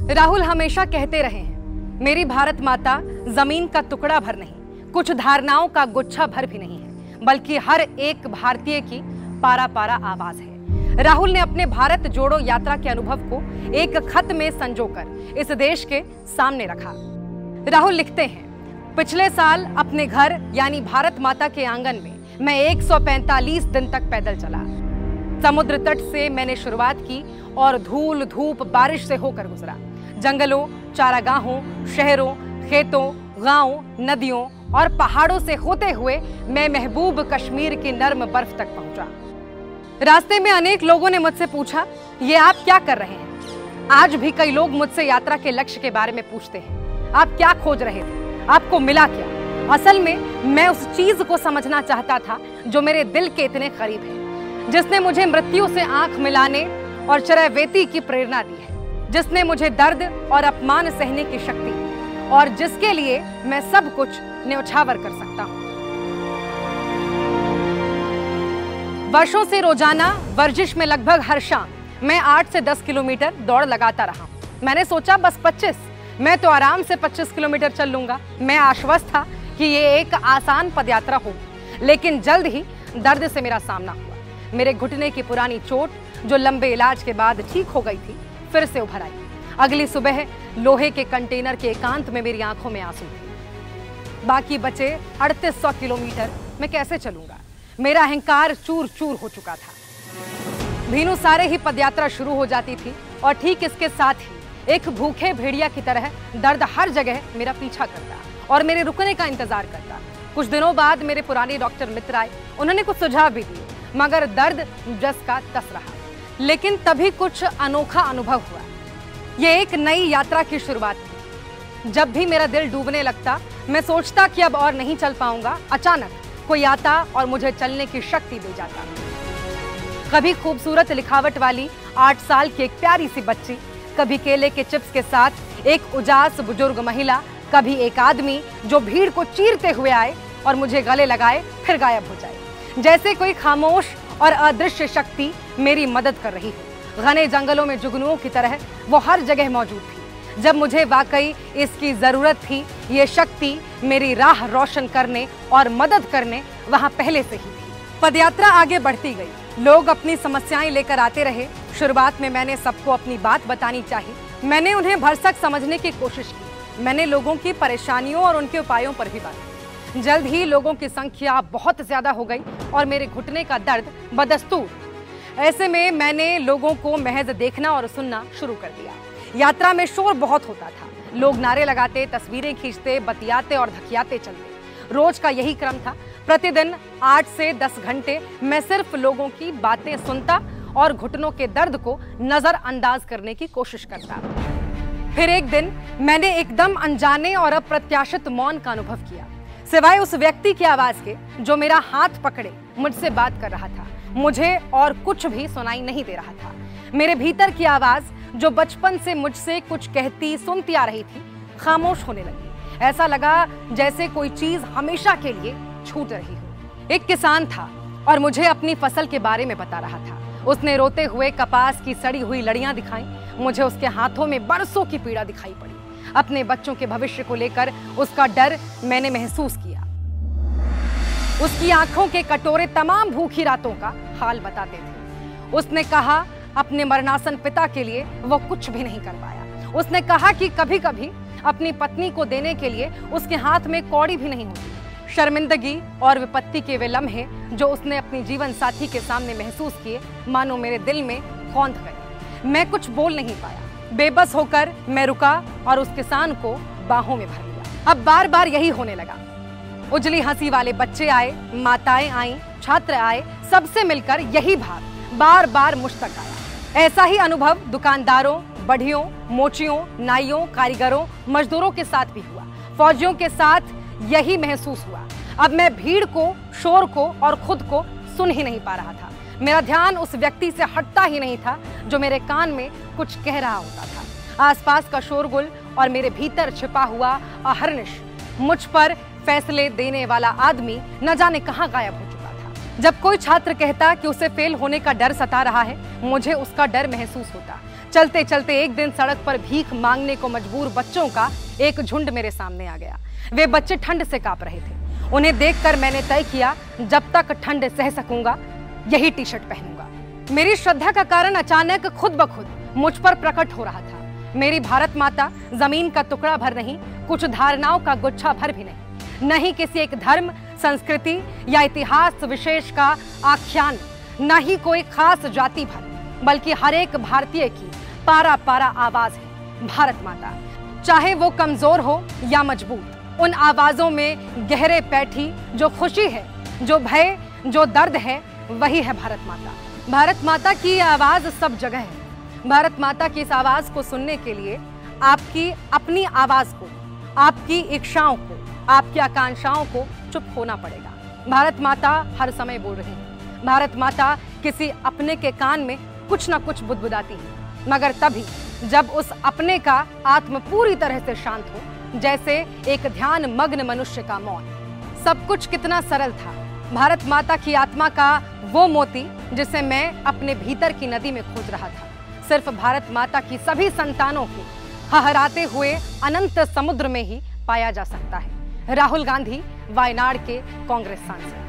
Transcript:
राहुल हमेशा कहते रहे हैं, मेरी भारत माता जमीन का टुकड़ा भर नहीं, कुछ धारणाओं का गुच्छा भर भी नहीं है, बल्कि हर एक भारतीय की पारा पारा आवाज है। राहुल ने अपने भारत जोड़ो यात्रा के अनुभव को एक खत में संजोकर इस देश के सामने रखा। राहुल लिखते हैं, पिछले साल अपने घर यानी भारत माता के आंगन में मैं 145 दिन तक पैदल चला। समुद्र तट से मैंने शुरुआत की और धूल धूप बारिश से होकर गुजरा। जंगलों, चारागाहों, शहरों, खेतों, गांवों, नदियों और पहाड़ों से होते हुए मैं महबूब कश्मीर की नर्म बर्फ तक पहुंचा। रास्ते में अनेक लोगों ने मुझसे पूछा, ये आप क्या कर रहे हैं? आज भी कई लोग मुझसे यात्रा के लक्ष्य के बारे में पूछते हैं, आप क्या खोज रहे थे? आपको मिला क्या? असल में मैं उस चीज को समझना चाहता था जो मेरे दिल के इतने करीब है, जिसने मुझे मृत्यु से आंख मिलाने और चरैवेती की प्रेरणा दी है, जिसने मुझे दर्द और अपमान सहने की शक्ति दी और जिसके लिए मैं सब कुछ न्यौछावर कर सकता हूं। वर्षों से रोजाना वर्जिश में लगभग हर शाम मैं 8 से 10 किलोमीटर दौड़ लगाता रहा। मैंने सोचा बस 25, मैं तो आराम से 25 किलोमीटर चल लूंगा। मैं आश्वस्त था कि ये एक आसान पदयात्रा होगी, लेकिन जल्द ही दर्द से मेरा सामना हुआ। मेरे घुटने की पुरानी चोट जो लंबे इलाज के बाद ठीक हो गई थी, फिर से उभर आई। अगली सुबह लोहे के कंटेनर के एकांत में मेरी आंखों में आंसू थे। बाकी बचे 3800 किलोमीटर मैं कैसे चलूंगा? मेरा अहंकार चूर चूर हो चुका था। भीनु सारे ही पदयात्रा शुरू हो जाती थी और ठीक इसके साथ ही एक भूखे भेड़िया की तरह दर्द हर जगह मेरा पीछा करता और मेरे रुकने का इंतजार करता। कुछ दिनों बाद मेरे पुराने डॉक्टर मित्र आए, उन्होंने कुछ सुझाव भी दिए, मगर दर्द जस का तस रहा। लेकिन तभी कुछ अनोखा अनुभव हुआ। यह एक नई यात्रा की शुरुआत थी। जब भी मेरा दिल डूबने लगता, मैं सोचता कि अब और नहीं चल पाऊंगा, अचानक कोई आता और मुझे चलने की शक्ति दे जाता। कभी खूबसूरत लिखावट वाली 8 साल की एक प्यारी सी बच्ची, कभी केले के चिप्स के साथ एक उजास बुजुर्ग महिला, कभी एक आदमी जो भीड़ को चीरते हुए आए और मुझे गले लगाए फिर गायब हो जाए, जैसे कोई खामोश और अदृश्य शक्ति मेरी मदद कर रही हो। घने जंगलों में जुगनुओं की तरह वो हर जगह मौजूद थी। जब मुझे वाकई इसकी जरूरत थी, ये शक्ति मेरी राह रोशन करने और मदद करने वहां पहले से ही थी। पदयात्रा आगे बढ़ती गई। लोग अपनी समस्याएं लेकर आते रहे। शुरुआत में मैंने सबको अपनी बात बतानी चाहिए। मैंने उन्हें भरसक समझने की कोशिश की। मैंने लोगों की परेशानियों और उनके उपायों पर भी बात की। जल्द ही लोगों की संख्या बहुत ज्यादा हो गई और मेरे घुटने का दर्द बदस्तूर। ऐसे में मैंने लोगों को महज देखना और सुनना शुरू कर दिया। यात्रा में शोर बहुत होता था। लोग नारे लगाते, तस्वीरें खींचते, बतियाते और धकियाते चलते। रोज का यही क्रम था। प्रतिदिन 8 से 10 घंटे मैं सिर्फ लोगों की बातें सुनता और घुटनों के दर्द को नजरअंदाज करने की कोशिश करता। फिर एक दिन मैंने एकदम अनजाने और अप्रत्याशित मौन का अनुभव किया। सिवाय उस व्यक्ति की आवाज के जो मेरा हाथ पकड़े मुझसे बात कर रहा था, मुझे और कुछ भी सुनाई नहीं दे रहा था। मेरे भीतर की आवाज जो बचपन से मुझसे कुछ कहती सुनती आ रही थी, खामोश होने लगी। ऐसा लगा जैसे कोई चीज हमेशा के लिए छूट रही हो। एक किसान था और मुझे अपनी फसल के बारे में बता रहा था। उसने रोते हुए कपास की सड़ी हुई लड़ियां दिखाई। मुझे उसके हाथों में बरसों की पीड़ा दिखाई पड़ी। अपने बच्चों के भविष्य को लेकर उसका डर मैंने महसूस किया। उसकी आंखों के कटोरे तमाम भूखी रातों का हाल बताते थे। उसने कहा अपने मरणासन पिता के लिए वो कुछ भी नहीं कर पाया। उसने कहा कि कभी कभी अपनी पत्नी को देने के लिए उसके हाथ में कौड़ी भी नहीं होती। शर्मिंदगी और विपत्ति के वे लम्हे जो उसने अपनी जीवन साथी के सामने महसूस किए, मानो मेरे दिल में कौंध गए। मैं कुछ बोल नहीं पाया। बेबस होकर मैं रुका और उस किसान को बाहों में भर लिया। अब बार बार यही होने लगा। उजली हंसी वाले बच्चे आए, माताएं आईं, छात्र आए, सबसे मिलकर यही भाव बार बार मुझ तक आया। ऐसा ही अनुभव दुकानदारों, बढ़ियों, मोचियों, नाइयों, कारीगरों, मजदूरों के साथ भी हुआ। फौजियों के साथ यही महसूस हुआ। अब मैं भीड़ को, शोर को और खुद को सुन ही नहीं पा रहा था। मेरा ध्यान उस व्यक्ति से हटता ही नहीं था जो मेरे कान में कुछ कह रहा होता था। आसपास का शोरगुल और मेरे भीतर छिपा हुआ अहर्निश, मुझ पर फैसले देने वाला आदमी न जाने कहां गायब हो चुका था। जब कोई छात्र कहता कि उसे फेल होने का डर सता रहा है, मुझे उसका डर महसूस होता। चलते चलते एक दिन सड़क पर भीख मांगने को मजबूर बच्चों का एक झुंड मेरे सामने आ गया। वे बच्चे ठंड से कांप रहे थे। उन्हें देखकर मैंने तय किया, जब तक ठंड सह सकूंगा यही टी शर्ट पहनूंगा। मेरी श्रद्धा का कारण अचानक खुद ब खुद मुझ पर प्रकट हो रहा था। मेरी भारत माता जमीन का टुकड़ा भर नहीं, कुछ धारणाओं का गुच्छा भर भी नहीं किसी एक धर्म, संस्कृति या इतिहास विशेष का आख्यान, न ही कोई खास जाति भर, बल्कि हर एक भारतीय की पारा पारा आवाज है भारत माता। चाहे वो कमजोर हो या मजबूत, उन आवाजों में गहरे बैठी जो खुशी है, जो भय, जो दर्द है, वही है भारत माता। भारत माता की आवाज सब जगह है। भारत माता की इस आवाज को सुनने के लिए आपकी अपनी आवाज को, आपकी इच्छाओं को, आपकी आकांक्षाओं को चुप होना पड़ेगा। भारत माता हर समय बोल रही है। भारत माता किसी अपने के कान में कुछ ना कुछ बुदबुदाती है, मगर तभी जब उस अपने का आत्म पूरी तरह से शांत हो, जैसे एक ध्यान मग्न मनुष्य का मौन। सब कुछ कितना सरल था। भारत माता की आत्मा का वो मोती जिसे मैं अपने भीतर की नदी में खोज रहा था, सिर्फ भारत माता की सभी संतानों के हहराते हुए अनंत समुद्र में ही पाया जा सकता है। राहुल गांधी, वायनाड के कांग्रेस सांसद।